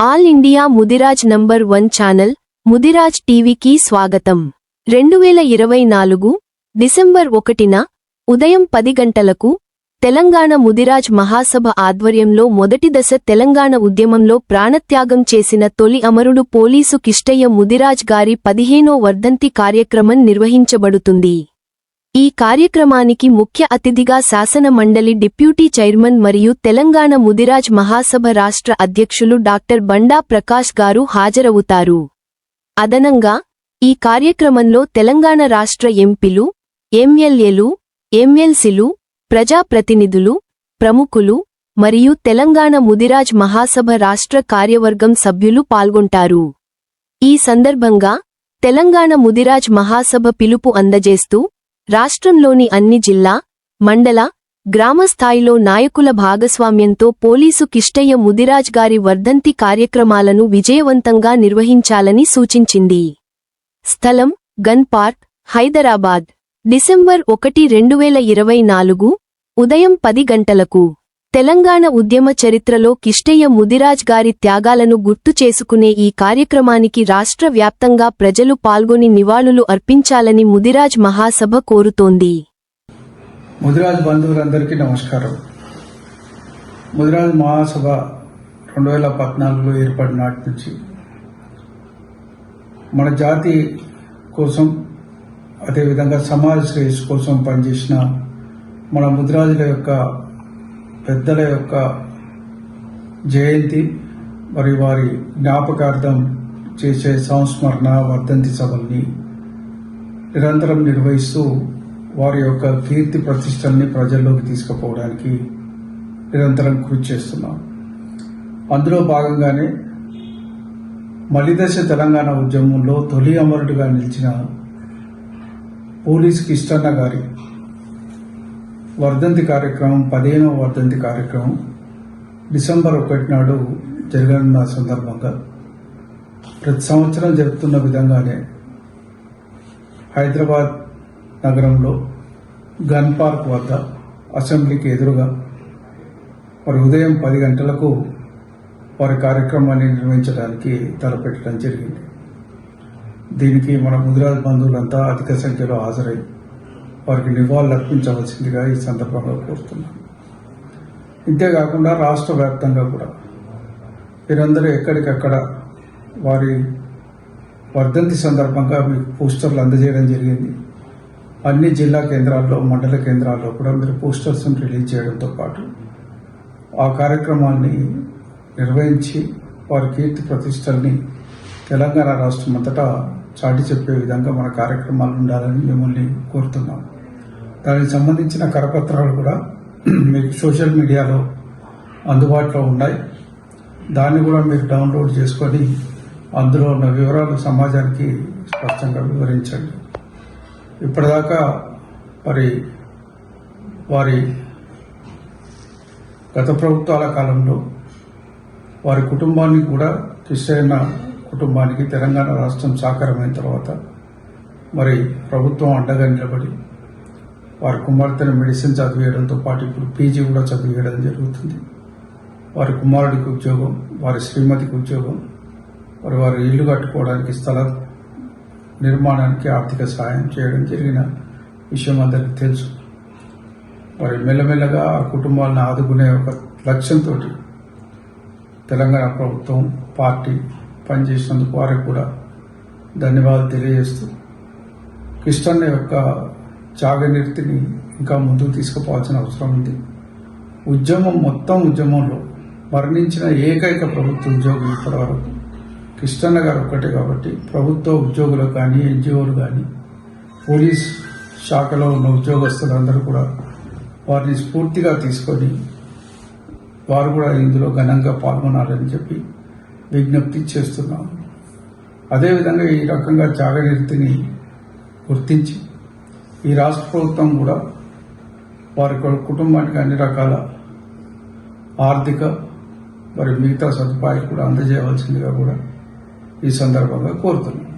All India Mudiraj number 1 channel Mudiraj టీవీకి స్వాగతం. 2024 December 1న ఉదయం 10 గంటలకు తెలంగాణ ముదిరాజ్ మహాసభ ఆధ్వర్యంలో మొదటి దశ తెలంగాణ ఉద్యమంలో ప్రాణత్యాగం చేసిన తొలి అమరుడు పోలీసు కిష్టయ్య ముదిరాజ్ గారి 15వ వర్ధంతి కార్యక్రమం నిర్వహించబడుతుంది. ఈ కార్యక్రమానికి ముఖ్య అతిథిగా శాసన మండలి డిప్యూటీ చైర్మన్ మరియు తెలంగాణ ముదిరాజ్ మహాసభ రాష్ట్ర అధ్యక్షులు డాక్టర్ బండా ప్రకాష్ గారు హాజరవుతారు. అదనంగా ఈ కార్యక్రమంలో తెలంగాణ రాష్ట్ర ఎంపీలు, ఎమ్మెల్యేలు, ఎమ్మెల్సీలు, ప్రజాప్రతినిధులు, ప్రముఖులు మరియు తెలంగాణ ముదిరాజ్ మహాసభ రాష్ట్ర కార్యవర్గం సభ్యులు పాల్గొంటారు. ఈ సందర్భంగా తెలంగాణ ముదిరాజ్ మహాసభ పిలుపు అందజేస్తూ రాష్ట్రంలోని అన్ని జిల్లా, మండల, గ్రామ స్థాయిలో నాయకుల భాగస్వామ్యంతో పోలీసు కిష్టయ్య ముదిరాజ్ గారి వర్ధంతి కార్యక్రమాలను విజయవంతంగా నిర్వహించాలని సూచించింది. స్థలం గన్ పార్క్, హైదరాబాద్. డిసెంబర్ 1, 2024 ఉదయం 10 గంటలకు తెలంగాణ ఉద్యమ చరిత్రలో కిష్టయ్య ముదిరాజ్ గారి త్యాగాలను గుర్తు చేసుకునే ఈ కార్యక్రమానికి రాష్ట్ర వ్యాప్తంగా ప్రజలు పాల్గొని నివాళులు అర్పించాలని ముదిరాజ్ మహాసభ కోరుతోంది. ముదిరాజ్ బంధువులందరికీ నమస్కారం. ముదిరాజ్ మహాసభ 2014లో ఏర్పడిన నాటి నుంచి మన జాతి కోసం, అదేవిధంగా సమాజ శ్రేయస్సు కోసం పనిచేసిన మన ముదిరాజుల యొక్క పెద్దల యొక్క జయంతి మరియు వారి జ్ఞాపకార్థం చేసే సంస్మరణ వర్ధంతి సభల్ని నిరంతరం నిర్వహిస్తూ వారి యొక్క కీర్తి ప్రతిష్టల్ని ప్రజల్లోకి తీసుకుపోవడానికి నిరంతరం కృషి చేస్తున్నాం. అందులో భాగంగానే మలిదశ తెలంగాణ ఉద్యమంలో తొలి అమరుడిగా నిలిచిన పోలీసు కిష్టన్న గారి వర్ధంతి కార్యక్రమం, 15వ వర్ధంతి కార్యక్రమం డిసెంబర్ 1 నాడు జరగనున్న సందర్భంగా ప్రతి సంవత్సరం జరుపుతున్న విధంగానే హైదరాబాద్ నగరంలో గన్ పార్క్ వద్ద అసెంబ్లీకి ఎదురుగా వారి ఉదయం 10 గంటలకు వారి కార్యక్రమాన్ని నిర్వహించడానికి తలపెట్టడం జరిగింది. దీనికి మన ముదిరాజ్ బంధువులంతా అధిక సంఖ్యలో హాజరై వారికి నివాళులు అర్పించవలసిందిగా ఈ సందర్భంగా కోరుతున్నాను. ఇంతేకాకుండా రాష్ట్ర వ్యాప్తంగా కూడా వీరందరూ ఎక్కడికక్కడ వారి వర్ధంతి సందర్భంగా మీకు పోస్టర్లు అందజేయడం జరిగింది. అన్ని జిల్లా కేంద్రాల్లో, మండల కేంద్రాల్లో కూడా మీరు పోస్టర్స్ రిలీజ్ చేయడంతో పాటు ఆ కార్యక్రమాన్ని నిర్వహించి వారి కీర్తి ప్రతిష్టల్ని తెలంగాణ రాష్ట్రం అంతటా చాటి చెప్పే విధంగా మన కార్యక్రమాలు ఉండాలని మిమ్మల్ని కోరుతున్నాం. దానికి సంబంధించిన కరపత్రాలు కూడా మీకు సోషల్ మీడియాలో అందుబాటులో ఉన్నాయి. దాన్ని కూడా మీరు డౌన్లోడ్ చేసుకొని అందులో ఉన్న వివరాలు సమాజానికి స్పష్టంగా వివరించండి. ఇప్పటిదాకా వారి గత ప్రభుత్వాల కాలంలో వారి కుటుంబాన్ని కూడా, కిష్టయ్య కుటుంబానికి తెలంగాణ రాష్ట్రం సాకారమైన తర్వాత మరి ప్రభుత్వం అండగా నిలబడి వారి కుమార్తెను మెడిసిన్ చదివేయడంతో పాటు ఇప్పుడు పీజీ కూడా చదివేయడం జరుగుతుంది. వారి కుమారుడికి ఉద్యోగం, వారి శ్రీమతికి ఉద్యోగం, వారి ఇల్లు కట్టుకోవడానికి, స్థల నిర్మాణానికి ఆర్థిక సహాయం చేయడం జరిగిన విషయం అందరికీ తెలుసు. మరి మెల్లమెల్లగా ఆ కుటుంబాలను ఆదుకునే ఒక లక్ష్యంతో తెలంగాణ ప్రభుత్వం, పార్టీ పనిచేసినందుకు వారికి కూడా ధన్యవాదాలు తెలియజేస్తూ కిష్టన్న యొక్క త్యాగనిర్తిని ఇంకా ముందుకు తీసుకుపోవాల్సిన అవసరం ఉంది. ఉద్యమంలో మరణించిన ఏకైక ప్రభుత్వ ఉద్యోగి ఇప్పటివరకు కిష్టన్న గారు ఒక్కటే కాబట్టి ప్రభుత్వ ఉద్యోగులు కానీ, ఎన్జిఓలు కానీ, పోలీస్ శాఖలో ఉన్న ఉద్యోగస్తులందరూ కూడా వారిని స్ఫూర్తిగా తీసుకొని వారు కూడా ఇందులో ఘనంగా పాల్గొనాలని చెప్పి విజ్ఞప్తి చేస్తున్నాం. అదేవిధంగా ఈ రకంగా త్యాగనిర్తిని గుర్తించి ఈ రాష్ట్ర ప్రభుత్వం కూడా వారి కుటుంబానికి అన్ని రకాల ఆర్థిక మరి మిగతా సదుపాయాలు కూడా అందజేయవలసిందిగా కూడా ఈ సందర్భంగా కోరుతున్నాం.